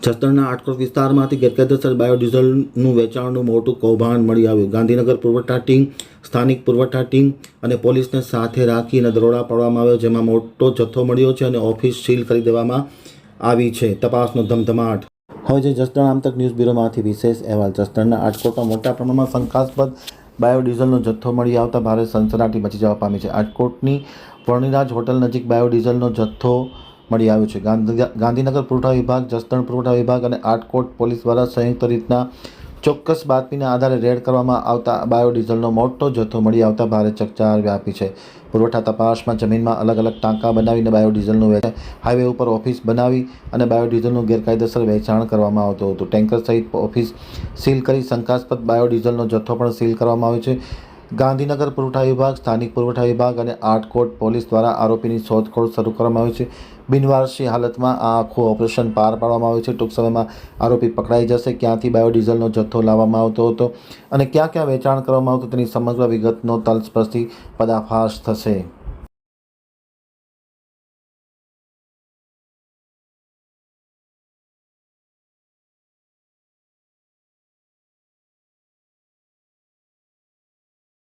જસદણના આટકોટ વિસ્તારમાંથી ગેરકાયદેસર બાયોડીઝલનું વેચાણનું મોટું કૌભાંડ મળી આવ્યું. ગાંધીનગર પુરવઠા ટીમ, સ્થાનિક પુરવઠા ટીમ અને પોલીસને સાથે રાખીને દરોડા પાડવામાં આવ્યો, જેમાં મોટો જથ્થો મળ્યો છે અને ઓફિસ સીલ કરી દેવામાં આવી છે. તપાસનો ધમધમાટ. હવે જે જસદણ આમતક ન્યૂઝ બ્યુરોમાંથી વિશેષ અહેવાલ. જસદણના આટકોટમાં મોટા પ્રમાણમાં શંકાસ્પદ બાયોડીઝલનો જથ્થો મળી આવતા ભારે સનસનાટી મચી જવા પામી છે. આટકોટની વર્ણિરાજ હોટલ નજીક બાયોડીઝલનો જથ્થો મળી આવ્યો છે. ગાંધીનગર પુરવઠા વિભાગ, જસદણ પુરવઠા વિભાગ અને આટકોટ પોલીસ દ્વારા સંયુક્ત રીતના ચોક્કસ બાતમીના આધારે રેડ કરવામાં આવતા બાયોડીઝલનો મોટો જથ્થો મળી આવતા ભારે ચકચાર વ્યાપી છે. પુરવઠા તપાસમાં જમીનમાં અલગ અલગ ટાંકા બનાવીને બાયોડીઝલનું વેચાણ, હાઈવે ઉપર ઓફિસ બનાવી અને બાયોડીઝલનું ગેરકાયદેસર વેચાણ કરવામાં આવતું હતું. ટેન્કર સહિત ઓફિસ સીલ કરી શંકાસ્પદ બાયોડીઝલનો જથ્થો પણ સીલ કરવામાં આવ્યો છે. ગાંધીનગર પુરવઠા વિભાગ, સ્થાનિક પુરવઠા વિભાગ અને આટકોટ પોલીસ દ્વારા આરોપીની શોધખોળ શરૂ કરવામાં આવી છે. બિનવારસી હાલતમાં આ આખું ઓપરેશન પાર પાડવામાં આવ્યું છે. ટૂંક સમયમાં આરોપી પકડાઈ જશે. ક્યાંથી બાયોડીઝલનો જથ્થો લાવવામાં આવતો હતો અને ક્યાં ક્યાં વેચાણ કરવામાં આવતું તેની સમગ્ર વિગતનો તલસ્પર્શી પર્દાફાશ થશે.